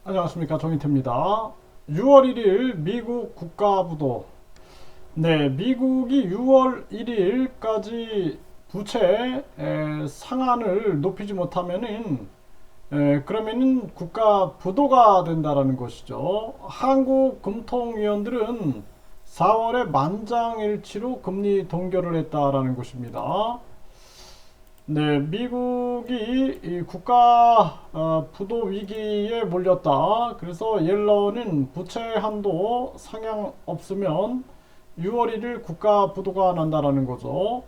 안녕하십니까, 정인태입니다. 6월 1일 미국 국가부도. 네, 미국이 6월 1일까지 부채 상한을 높이지 못하면은 그러면은 국가 부도가 된다라는 것이죠. 한국 금통위원들은 4월에 만장일치로 금리 동결을 했다라는 것입니다. 네, 미국이 이 국가 부도 위기에 몰렸다. 그래서 옐런은 부채 한도 상향 없으면 6월 1일 국가 부도가 난다라는 거죠.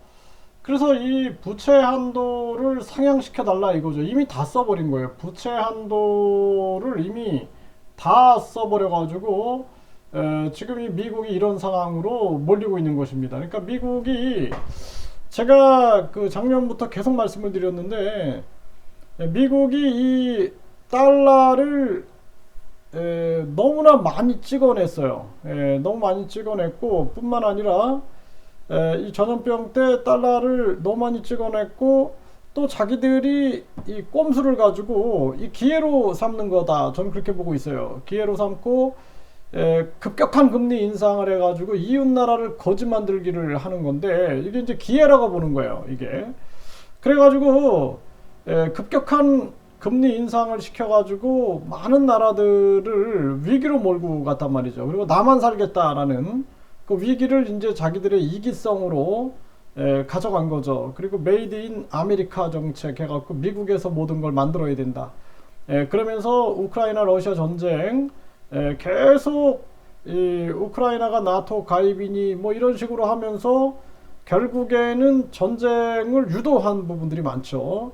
그래서 이 부채 한도를 상향시켜 달라 이거죠. 이미 다 써버린 거예요. 부채 한도를 이미 다 써버려 가지고 지금 이 미국이 이런 상황으로 몰리고 있는 것입니다. 그러니까 미국이, 제가 그 작년부터 계속 말씀을 드렸는데, 미국이 이 달러를 너무나 많이 찍어냈어요. 너무 많이 찍어냈고, 뿐만 아니라 이 전염병 때 달러를 너무 많이 찍어냈고, 또 자기들이 이 꼼수를 가지고 이 기회로 삼는 거다. 저는 그렇게 보고 있어요. 기회로 삼고 급격한 금리 인상을 해가지고 이웃 나라를 거지 만들기를 하는 건데, 이게 이제 기회라고 보는 거예요. 이게 그래가지고 급격한 금리 인상을 시켜가지고 많은 나라들을 위기로 몰고 갔단 말이죠. 그리고 나만 살겠다라는 그 위기를 이제 자기들의 이기성으로 가져간 거죠. 그리고 메이드 인 아메리카 정책 해갖고 미국에서 모든 걸 만들어야 된다. 그러면서 우크라이나 러시아 전쟁 계속 이 우크라이나가 나토 가입이니 뭐 이런 식으로 하면서 결국에는 전쟁을 유도한 부분들이 많죠.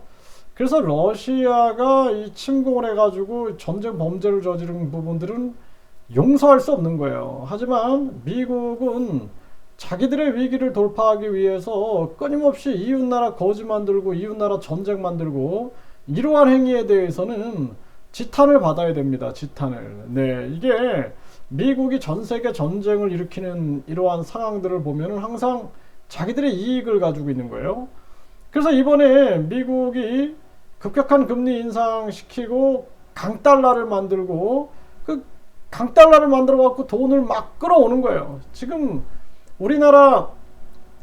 그래서 러시아가 이 침공을 해가지고 전쟁 범죄를 저지른 부분들은 용서할 수 없는 거예요. 하지만 미국은 자기들의 위기를 돌파하기 위해서 끊임없이 이웃나라 거지 만들고 이웃나라 전쟁 만들고 이러한 행위에 대해서는 지탄을 받아야 됩니다. 지탄을. 네, 이게 미국이 전 세계 전쟁을 일으키는 이러한 상황들을 보면은 항상 자기들의 이익을 가지고 있는 거예요. 그래서 이번에 미국이 급격한 금리 인상시키고 강달러를 만들고, 그 강달러를 만들어 갖고 돈을 막 끌어오는 거예요. 지금 우리나라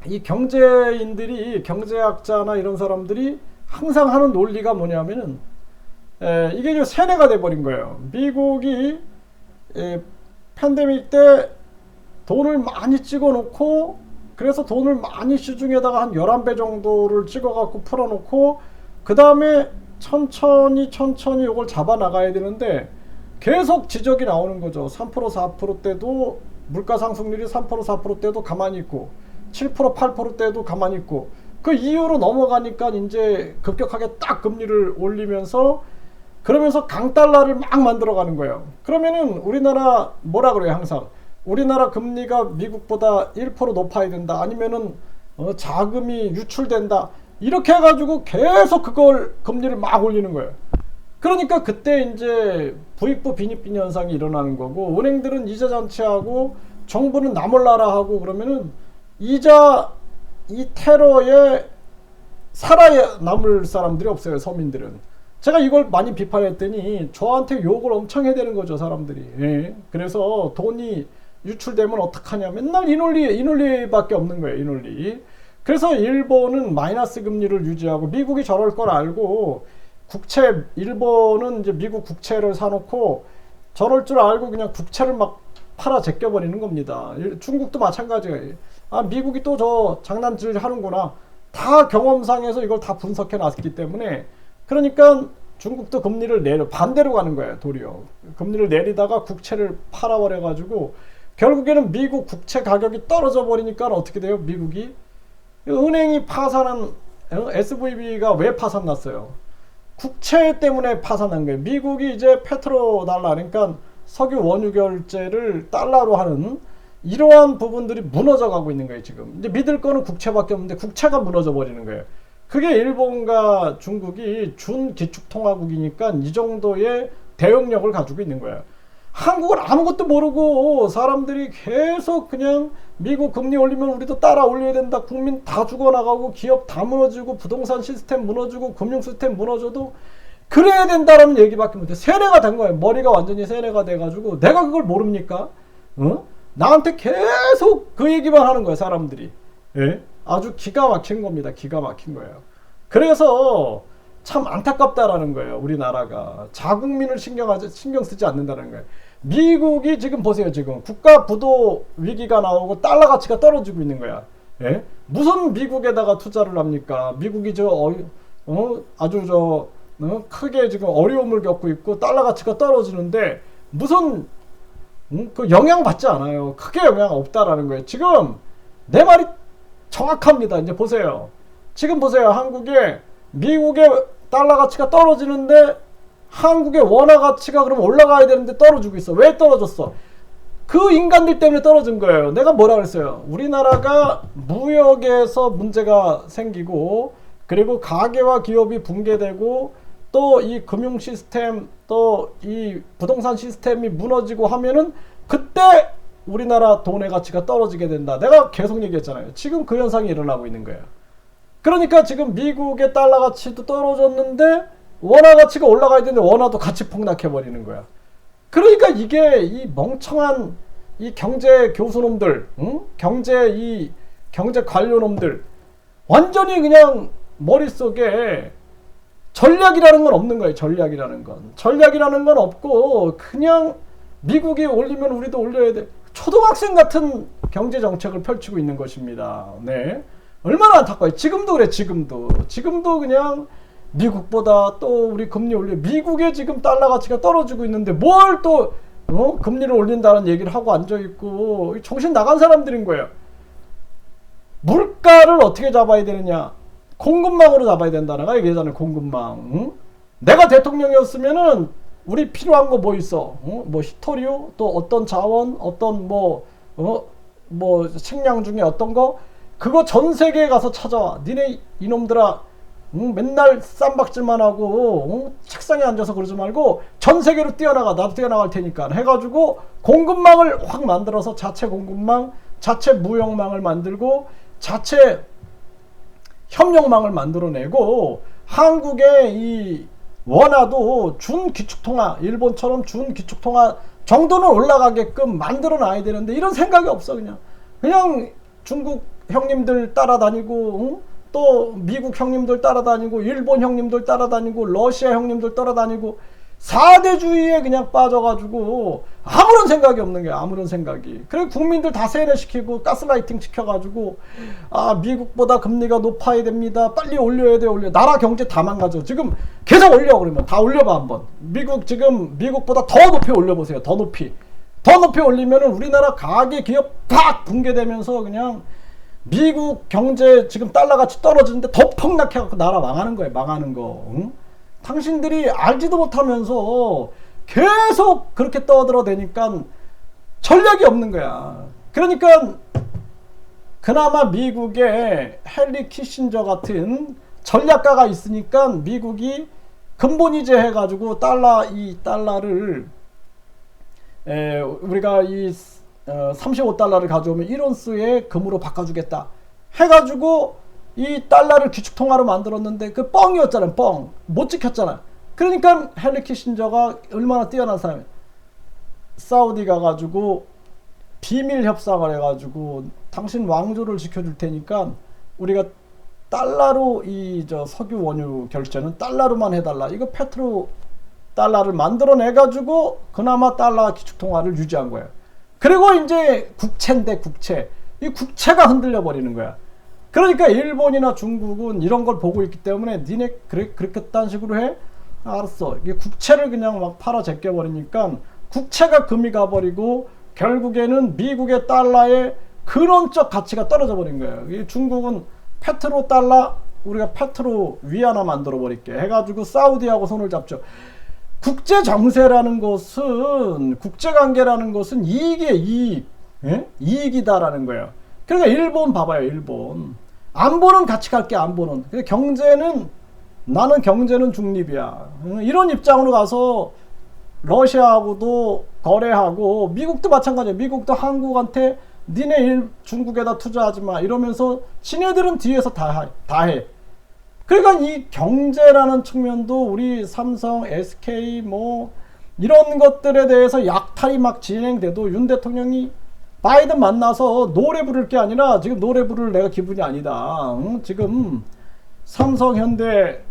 이 경제인들이, 경제학자나 이런 사람들이 항상 하는 논리가 뭐냐면은 이게 이제 세뇌가 돼버린 거예요. 미국이 팬데믹 때 돈을 많이 찍어 놓고, 그래서 돈을 많이 시중에다가 한 11배 정도를 찍어 갖고 풀어 놓고, 그 다음에 천천히 이걸 잡아 나가야 되는데 계속 지적이 나오는 거죠. 3% 4%대도 물가 상승률이 3% 4%대도 가만히 있고, 7% 8%대도 가만히 있고, 그 이후로 넘어가니까 이제 급격하게 딱 금리를 올리면서, 그러면서 강달러를 막 만들어가는 거예요. 그러면은 우리나라 뭐라 그래요? 항상 우리나라 금리가 미국보다 1% 높아야 된다, 아니면은 자금이 유출된다, 이렇게 해가지고 계속 그걸 금리를 막 올리는 거예요. 그러니까 그때 이제 부익부 빈익빈 현상이 일어나는 거고, 은행들은 이자 잔치하고 정부는 나 몰라라 하고, 그러면은 이자, 이 테러에 살아남을 사람들이 없어요. 서민들은. 제가 이걸 많이 비판했더니 저한테 욕을 엄청 해야 되는 거죠, 사람들이. 예. 그래서 돈이 유출되면 어떡하냐, 맨날 이 논리밖에 없는 거예요. 이 논리. 그래서 일본은 마이너스 금리를 유지하고, 미국이 저럴 걸 알고 국채, 일본은 이제 미국 국채를 사놓고 저럴 줄 알고 그냥 국채를 막 팔아 제껴버리는 겁니다. 중국도 마찬가지예요. 아, 미국이 또 저 장난질 하는구나. 다 경험상에서 이걸 다 분석해 놨기 때문에. 그러니까 중국도 금리를 반대로 가는 거예요. 도리어 금리를 내리다가 국채를 팔아버려 가지고 결국에는 미국 국채 가격이 떨어져 버리니까 어떻게 돼요? 미국이 은행이 파산한, SVB가 왜 파산 났어요? 국채 때문에 파산한 거예요. 미국이 이제 페트로 달러, 그러니까 석유 원유 결제를 달러로 하는 이러한 부분들이 무너져 가고 있는 거예요. 지금 이제 믿을 거는 국채밖에 없는데 국채가 무너져 버리는 거예요. 그게 일본과 중국이 준기축통화국이니까 이 정도의 대응력을 가지고 있는 거예요. 한국은 아무것도 모르고 사람들이 계속 그냥 미국 금리 올리면 우리도 따라 올려야 된다, 국민 다 죽어나가고 기업 다 무너지고 부동산 시스템 무너지고 금융 시스템 무너져도 그래야 된다라는 얘기밖에 못해. 세뇌가 된 거예요. 머리가 완전히 세뇌가 돼가지고 내가 그걸 모릅니까? 나한테 계속 그 얘기만 하는 거예요, 사람들이. 예? 아주 기가 막힌 겁니다. 기가 막힌 거예요. 그래서 참 안타깝다라는 거예요. 우리나라가 자국민을 신경 쓰지 않는다는 거예요. 미국이 지금 보세요. 지금 국가 부도 위기가 나오고 달러 가치가 떨어지고 있는 거야. 예? 무슨 미국에다가 투자를 합니까? 미국이 아주 크게 지금 어려움을 겪고 있고 달러 가치가 떨어지는데 무슨 그 영향 받지 않아요. 크게 영향 없다라는 거예요. 지금 내 말이 정확합니다. 이제 보세요. 지금 보세요. 미국의 달러 가치가 떨어지는데 한국의 원화 가치가 그럼 올라가야 되는데 떨어지고 있어. 왜 떨어졌어? 그 인간들 때문에 떨어진 거예요. 내가 뭐라 그랬어요? 우리나라가 무역에서 문제가 생기고 그리고 가계와 기업이 붕괴되고 또 이 금융 시스템 또 이 부동산 시스템이 무너지고 하면은 그때 우리나라 돈의 가치가 떨어지게 된다. 내가 계속 얘기했잖아요. 지금 그 현상이 일어나고 있는 거예요. 그러니까 지금 미국의 달러 가치도 떨어졌는데 원화 가치가 올라가야 되는데 원화도 같이 폭락해 버리는 거야. 그러니까 이게 이 멍청한 이 경제 교수놈들, 경제 관료놈들 완전히 그냥 머릿속에 전략이라는 건 없는 거예요. 전략이라는 건 없고 그냥 미국이 올리면 우리도 올려야 돼. 초등학생 같은 경제 정책을 펼치고 있는 것입니다. 네. 얼마나 안타까워요. 지금도 그래. 지금도 그냥 미국보다 또 우리 금리 올려. 미국의 지금 달러 가치가 떨어지고 있는데 뭘 또 금리를 올린다는 얘기를 하고 앉아있고 정신 나간 사람들인 거예요. 물가를 어떻게 잡아야 되느냐. 공급망으로 잡아야 된다는 거 얘기하잖아요. 공급망. 내가 대통령이었으면은 우리 필요한 거 뭐 있어? 뭐 히토리오? 또 어떤 자원? 어떤 뭐 식량 중에 어떤 거? 그거 전 세계에 가서 찾아와. 니네 이놈들아 맨날 쌈박질만 하고 책상에 앉아서 그러지 말고 전 세계로 뛰어나가. 나도 뛰어나갈 테니까 해가지고 공급망을 확 만들어서 자체 공급망, 자체 무역망을 만들고 자체 협력망을 만들어내고 한국의 이 원화도 준기축통화, 일본처럼 준기축통화 정도는 올라가게끔 만들어놔야 되는데 이런 생각이 없어. 그냥 중국 형님들 따라다니고 또 미국 형님들 따라다니고 일본 형님들 따라다니고 러시아 형님들 따라다니고 4대주의에 그냥 빠져가지고 아무런 생각이 없는 거야. 아무런 생각이. 그래 국민들 다 세뇌시키고 가스라이팅 시켜가지고 미국보다 금리가 높아야 됩니다. 빨리 올려야 돼. 나라 경제 다 망가져. 지금 계속 올려. 그러면 다 올려봐 한번. 미국보다 더 높이 올려보세요. 더 높이 올리면은 우리나라 가계 기업 팍 붕괴되면서 그냥 미국 경제 지금 달러 가치 떨어지는데 더 폭락해갖고 나라 망하는 거예요. 망하는 거. 당신들이 알지도 못하면서 계속 그렇게 떠들어대니까 전략이 없는 거야. 그러니까 그나마 미국에 헨리 키신저 같은 전략가가 있으니까 미국이 근본이제 해가지고 달러를 우리가 이 35달러를 가져오면 1온스의 금으로 바꿔주겠다 해가지고 이 달러를 기축통화로 만들었는데 그 뻥이었잖아요. 뻥. 못 지켰잖아. 그러니까 헨리 키신저가 얼마나 뛰어난 사람이에요. 사우디 가가지고 비밀 협상을 해가지고 당신 왕조를 지켜줄 테니까 우리가 달러로 석유 원유 결제는 달러로만 해달라. 이거 페트로 달러를 만들어내가지고 그나마 달러 기축통화를 유지한 거예요. 그리고 이제 국채인데 국채. 이 국채가 흔들려 버리는 거야. 그러니까 일본이나 중국은 이런 걸 보고 있기 때문에 니네 그렇게딴 식으로 해? 알았어. 이게 국채를 그냥 막 팔아 제껴버리니까 국채가 금이 가버리고 결국에는 미국의 달러의 근원적 가치가 떨어져 버린 거예요. 이 중국은 페트로 달러, 우리가 페트로 위안화 만들어 버릴게 해가지고 사우디하고 손을 잡죠. 국제 정세라는 것은, 국제관계라는 것은 이익이에요. 이익. 예? 이익이다라는 거예요. 그러니까 일본 봐봐요. 일본. 안보는 같이 갈게. 안보는. 경제는 나는 경제는 중립이야. 이런 입장으로 가서 러시아하고도 거래하고 미국도 마찬가지야. 미국도 한국한테 니네 중국에다 투자하지 마 이러면서 지네들은 뒤에서 다 해. 그러니까 이 경제라는 측면도 우리 삼성, SK 뭐 이런 것들에 대해서 약탈이 막 진행돼도 윤 대통령이 바이든 만나서 노래 부를 게 아니라 지금 노래 부를 내가 기분이 아니다. 응? 지금 삼성, 현대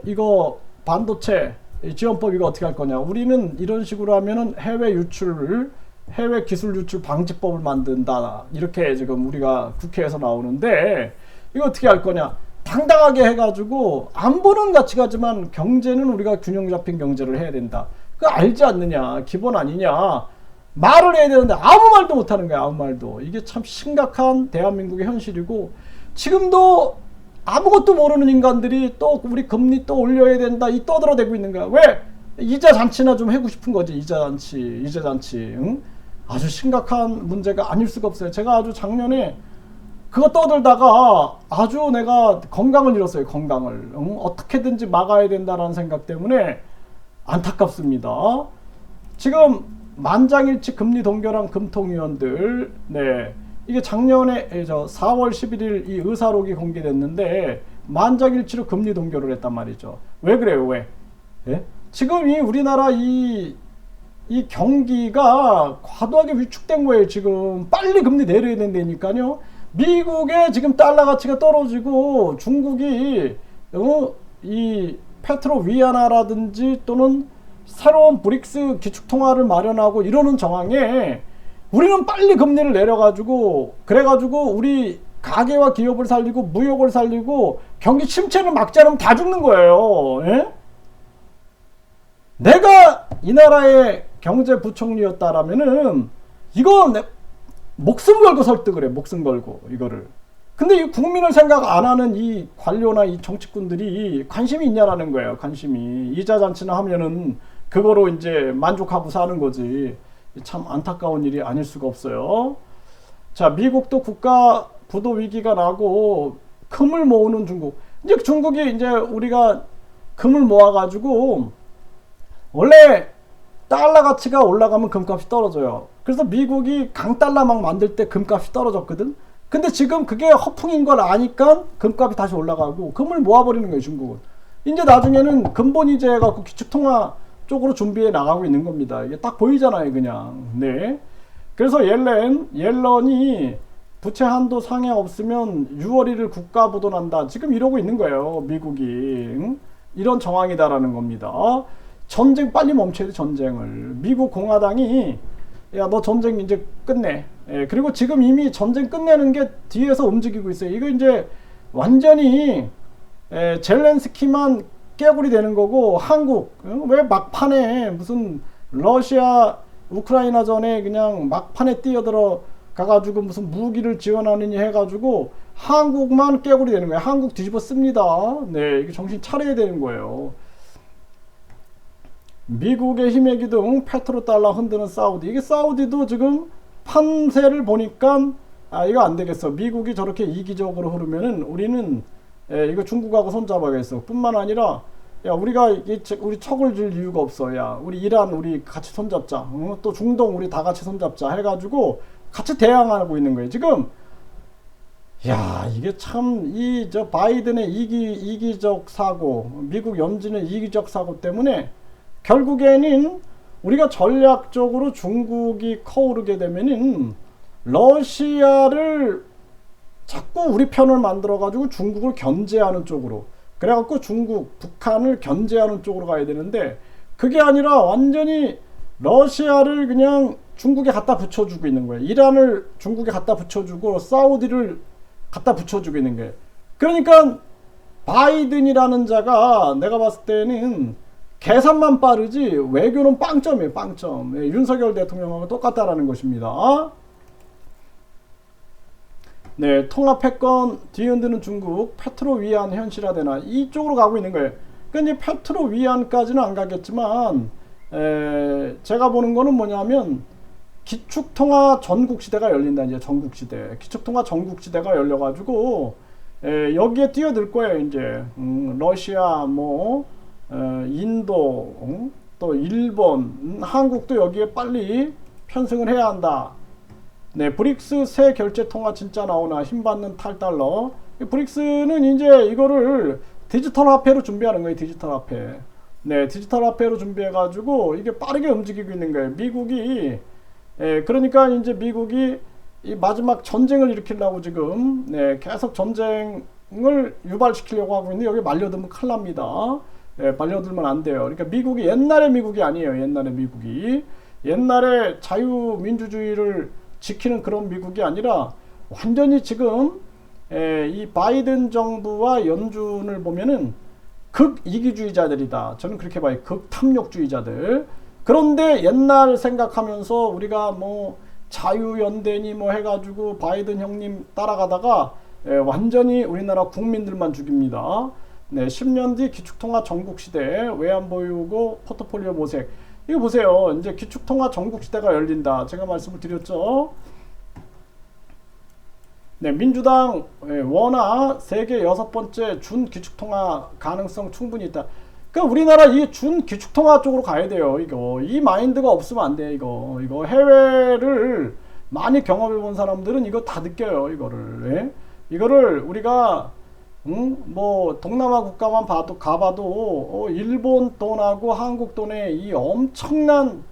이거 반도체 지원법 이거 어떻게 할 거냐. 우리는 이런 식으로 하면은 해외 기술 유출 방지법을 만든다. 이렇게 지금 우리가 국회에서 나오는데 이거 어떻게 할 거냐. 당당하게 해가지고 안보는 같이 가지만 경제는 우리가 균형 잡힌 경제를 해야 된다. 그거 알지 않느냐. 기본 아니냐. 말을 해야 되는데 아무 말도 못하는 거야. 아무 말도. 이게 참 심각한 대한민국의 현실이고 지금도 아무것도 모르는 인간들이 또 우리 금리 또 올려야 된다 이 떠들어대고 있는 거야. 왜? 이자 잔치나 좀 하고 싶은 거지. 이자 잔치. 응? 아주 심각한 문제가 아닐 수가 없어요. 제가 아주 작년에 그거 떠들다가 아주 내가 건강을 잃었어요. 건강을. 응? 어떻게든지 막아야 된다는 생각 때문에 안타깝습니다. 지금 만장일치 금리 동결한 금통위원들, 네, 이게 작년에 4월 11일 이 의사록이 공개됐는데 만장일치로 금리 동결을 했단 말이죠. 왜 그래요? 왜? 예? 지금 이 우리나라 이 경기가 과도하게 위축된 거예요. 지금 빨리 금리 내려야 된다니까요. 미국의 지금 달러 가치가 떨어지고 중국이 이 페트로 위안화라든지 또는 새로운 브릭스 기축통화를 마련하고 이러는 정황에 우리는 빨리 금리를 내려가지고 그래가지고 우리 가계와 기업을 살리고 무역을 살리고 경기 침체를 막지 않으면 다 죽는 거예요. 예? 내가 이 나라의 경제부총리였다라면은 이거 목숨 걸고 설득을 해. 목숨 걸고 이거를. 근데 이 국민을 생각 안 하는 이 관료나 이 정치꾼들이 관심이 있냐라는 거예요. 관심이. 이자 잔치나 하면은 그거로 이제 만족하고 사는 거지. 참 안타까운 일이 아닐 수가 없어요. 자, 미국도 국가 부도 위기가 나고 금을 모으는 중국. 이제 중국이 이제 우리가 금을 모아가지고 원래 달러 가치가 올라가면 금값이 떨어져요. 그래서 미국이 강달러 막 만들 때 금값이 떨어졌거든. 근데 지금 그게 허풍인 걸 아니까 금값이 다시 올라가고 금을 모아버리는 거예요, 중국은. 이제 나중에는 근본이제 해갖고 기축통화 쪽으로 준비해 나가고 있는 겁니다. 이게 딱 보이잖아요, 그냥. 네. 그래서 옐런이 부채 한도 상해 없으면 6월 1일 국가 부도난다. 지금 이러고 있는 거예요, 미국이. 응? 이런 정황이다라는 겁니다. 전쟁 빨리 멈춰야 돼, 전쟁을. 미국 공화당이 야, 너 전쟁 이제 끝내. 예, 그리고 지금 이미 전쟁 끝내는 게 뒤에서 움직이고 있어요. 이거 이제 완전히 젤렌스키만 깨구리 되는 거고 한국 왜 막판에 무슨 러시아 우크라이나 전에 그냥 막판에 뛰어들어 가가지고 무슨 무기를 지원하느니 해가지고 한국만 깨구리 되는 거예요. 한국 뒤집어 씁니다. 네, 이게 정신 차려야 되는 거예요. 미국의 힘의 기둥 페트로달러 흔드는 사우디. 이게 사우디도 지금 판세를 보니까 이거 안 되겠어. 미국이 저렇게 이기적으로 흐르면은 우리는 이거 중국하고 손잡아야겠어. 뿐만 아니라 야, 우리가 우리 척을 줄 이유가 없어. 야, 우리 이란 우리 같이 손잡자. 또 중동 우리 다 같이 손잡자 해가지고 같이 대항하고 있는 거예요. 지금 야, 이게 참 저 바이든의 이기적 사고, 미국 염진의 이기적 사고 때문에 결국에는 우리가 전략적으로 중국이 커오르게 되면은 러시아를 자꾸 우리 편을 만들어가지고 중국을 견제하는 쪽으로, 그래갖고 북한을 견제하는 쪽으로 가야 되는데 그게 아니라 완전히 러시아를 그냥 중국에 갖다 붙여주고 있는 거예요. 이란을 중국에 갖다 붙여주고 사우디를 갖다 붙여주고 있는 거예요. 그러니까 바이든이라는 자가 내가 봤을 때는 계산만 빠르지 외교는 빵점이에요. 빵점. 예, 윤석열 대통령하고 똑같다라는 것입니다. 네, 통합 패권 뒤흔드는 중국, 페트로 위안 현실화되나 이쪽으로 가고 있는 거예요. 그러니까 이제 페트로 위안까지는 안 가겠지만 제가 보는 거는 뭐냐면 기축통화 전국시대가 열린다. 이제 전국시대, 기축통화 전국시대가 열려가지고 여기에 뛰어들 거예요. 이제 러시아 뭐 인도, 또 일본, 한국도 여기에 빨리 편승을 해야 한다. 네, 브릭스 새 결제 통화 진짜 나오나 힘받는 탈달러. 브릭스는 이제 이거를 디지털 화폐로 준비하는 거예요. 디지털 화폐. 네, 디지털 화폐로 준비해가지고 이게 빠르게 움직이고 있는 거예요. 미국이 그러니까 이제 미국이 이 마지막 전쟁을 일으키려고 지금 계속 전쟁을 유발시키려고 하고 있는데 여기 말려들면 큰일 납니다. 말려들면 안 돼요. 그러니까 미국이 옛날의 미국이 아니에요. 옛날의 미국이 옛날에 자유민주주의를 지키는 그런 미국이 아니라 완전히 지금 이 바이든 정부와 연준을 보면은 극이기주의자들이다. 저는 그렇게 봐요. 극탐욕주의자들. 그런데 옛날 생각하면서 우리가 뭐 자유연대니 뭐 해가지고 바이든 형님 따라가다가 완전히 우리나라 국민들만 죽입니다. 네, 10년 뒤 기축통화 전국시대 외환보유고 포트폴리오 모색. 이거 보세요. 이제 기축통화 전국시대가 열린다. 제가 말씀을 드렸죠. 네, 민주당 원화 세계 6번째 준기축통화 가능성 충분히 있다. 그러니까 우리나라 이 준기축통화 쪽으로 가야 돼요. 이거 이 마인드가 없으면 안 돼. 이거 해외를 많이 경험해 본 사람들은 이거 다 느껴요. 이거를 우리가 뭐 동남아 국가만 가봐도 일본 돈하고 한국 돈의 이 엄청난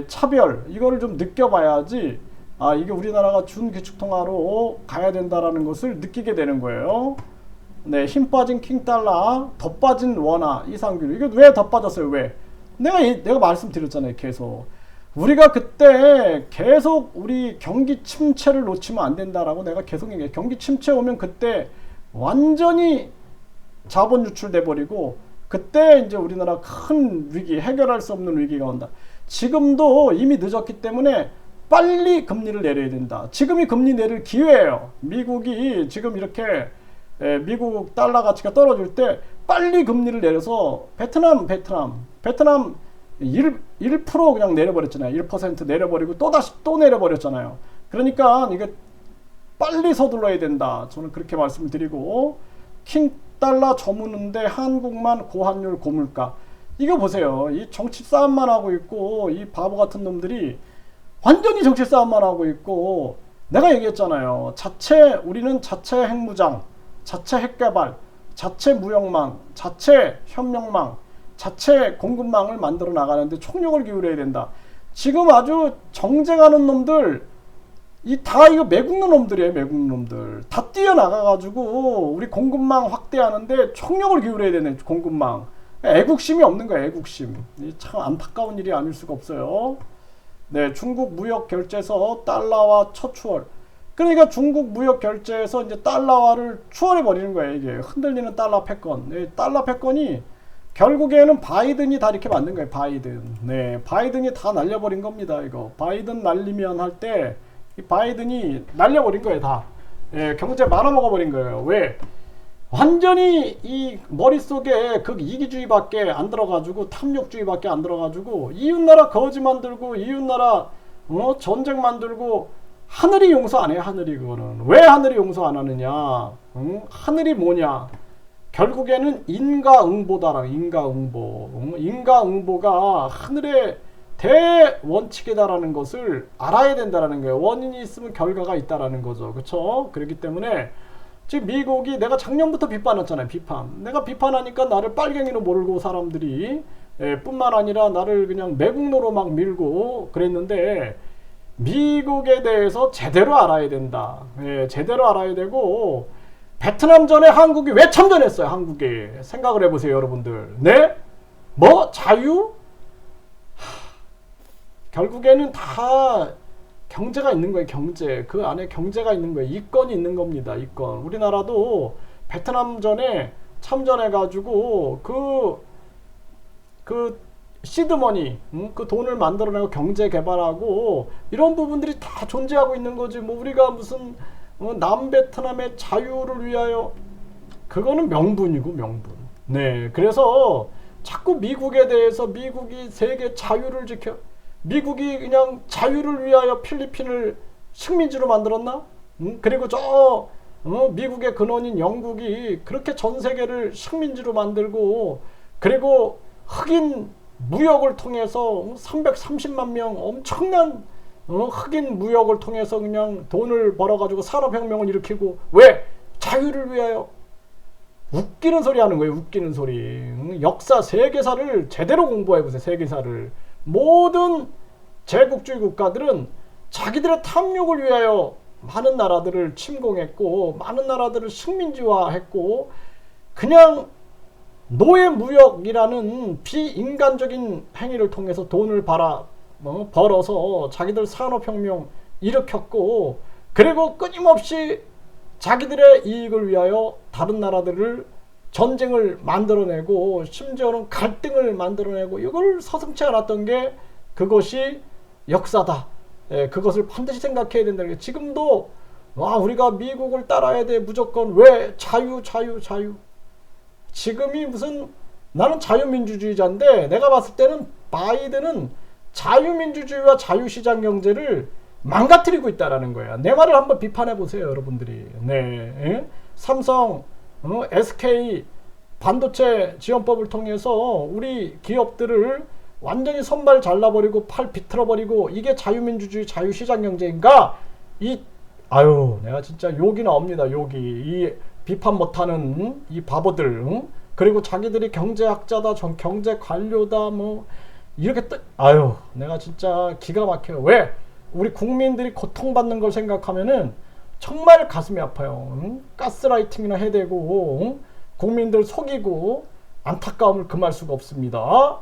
차별 이거를 좀 느껴봐야지 이게 우리나라가 준기축통화로 가야 된다라는 것을 느끼게 되는 거예요. 네, 힘 빠진 킹달러, 더 빠진 원화, 이상균. 이게 왜 더 빠졌어요? 왜? 내가 말씀드렸잖아요. 계속. 우리가 그때 계속 우리 경기 침체를 놓치면 안 된다라고 내가 계속 얘기해요. 경기 침체 오면 그때 완전히 자본 유출돼 버리고 그때 이제 우리나라 큰 위기, 해결할 수 없는 위기가 온다. 지금도 이미 늦었기 때문에 빨리 금리를 내려야 된다. 지금이 금리 내릴 기회예요. 미국이 지금 이렇게 미국 달러 가치가 떨어질 때 빨리 금리를 내려서 베트남 1% 그냥 내려버렸잖아요. 1% 내려버리고 또 내려버렸잖아요. 그러니까 이게 빨리 서둘러야 된다. 저는 그렇게 말씀을 드리고 킹달러 저무는데 한국만 고환율 고물가. 이거 보세요. 이 정치 싸움만 하고 있고 이 바보 같은 놈들이 완전히 정치 싸움만 하고 있고 내가 얘기했잖아요. 우리는 자체 핵무장, 자체 핵개발, 자체 무역망, 자체 현명망, 자체 공급망을 만들어 나가는데 총력을 기울여야 된다. 지금 아주 정쟁하는 놈들 이거 매국노 놈들이에요. 매국노 놈들 다 뛰어나가가지고 우리 공급망 확대하는데 총력을 기울여야 되는 공급망. 애국심이 없는 거야. 애국심. 참 안타까운 일이 아닐 수가 없어요. 네, 중국 무역 결제에서 달러화 첫 추월. 그러니까 중국 무역 결제에서 이제 달러화를 추월해 버리는 거예요. 이게 흔들리는 달러 패권. 달러 패권이 결국에는 바이든이 다 이렇게 만든 거예요. 바이든이 다 날려버린 겁니다. 이거 바이든 날리면 할 때 이 바이든이 날려버린 거예요. 다. 경제 말아먹어버린 거예요. 왜? 완전히 이 머릿속에 이기주의밖에 안 들어가지고 탐욕주의밖에 안 들어가지고 이웃나라 거지 만들고 이웃나라 전쟁 만들고 하늘이 용서 안 해요. 하늘이 그거는. 왜 하늘이 용서 안 하느냐? 하늘이 뭐냐? 결국에는 인과응보다라는 인과응보. 인과응보가 하늘의 대원칙이다라는 것을 알아야 된다라는 거예요. 원인이 있으면 결과가 있다라는 거죠. 그렇죠? 그렇기 때문에 지금 미국이 내가 작년부터 비판했잖아요. 내가 비판하니까 나를 빨갱이로 몰고 사람들이 뿐만 아니라 나를 그냥 매국노로 막 밀고 그랬는데 미국에 대해서 제대로 알아야 된다. 제대로 알아야 되고 베트남전에 한국이 왜 참전했어요? 한국이 생각을 해보세요, 여러분들. 네? 뭐? 자유? 결국에는 다 경제가 있는 거예요. 경제. 그 안에 경제가 있는 거예요. 이권이 있는 겁니다. 이권. 우리나라도 베트남전에 참전해가지고 그 시드머니, 그 돈을 만들어내고 경제 개발하고 이런 부분들이 다 존재하고 있는 거지. 뭐 우리가 무슨 남베트남의 자유를 위하여 그거는 명분이고 명분. 네, 그래서 자꾸 미국에 대해서 미국이 세계 자유를 지켜. 미국이 그냥 자유를 위하여 필리핀을 식민지로 만들었나? 그리고 미국의 근원인 영국이 그렇게 전 세계를 식민지로 만들고 그리고 흑인 무역을 통해서 330만 명 엄청난 흑인 무역을 통해서 그냥 돈을 벌어가지고 산업혁명을 일으키고 왜? 자유를 위하여. 웃기는 소리 하는 거예요. 웃기는 소리. 역사 세계사를 제대로 공부해보세요. 세계사를. 모든 제국주의 국가들은 자기들의 탐욕을 위하여 많은 나라들을 침공했고 많은 나라들을 식민지화했고 그냥 노예무역이라는 비인간적인 행위를 통해서 돈을 벌어서 자기들 산업혁명 일으켰고 그리고 끊임없이 자기들의 이익을 위하여 다른 나라들을 전쟁을 만들어내고 심지어는 갈등을 만들어내고 이걸 서슴지 않았던 게 그것이 역사다. 그것을 반드시 생각해야 된다는 게 지금도 우리가 미국을 따라야 돼 무조건 왜 자유 지금이 무슨 나는 자유민주주의자인데 내가 봤을 때는 바이든은 자유민주주의와 자유시장 경제를 망가뜨리고 있다라는 거야. 내 말을 한번 비판해 보세요, 여러분들이. 네, 삼성, SK 반도체 지원법을 통해서 우리 기업들을 완전히 선발 잘라버리고 팔 비틀어버리고 이게 자유민주주의 자유시장 경제인가? 내가 진짜 욕이 나옵니다. 욕이 이 비판 못하는 이 바보들. 그리고 자기들이 경제학자다, 경제 관료다, 뭐 이렇게 내가 진짜 기가 막혀요. 왜? 우리 국민들이 고통받는 걸 생각하면은 정말 가슴이 아파요. 가스라이팅이나 해대고 국민들 속이고 안타까움을 금할 수가 없습니다.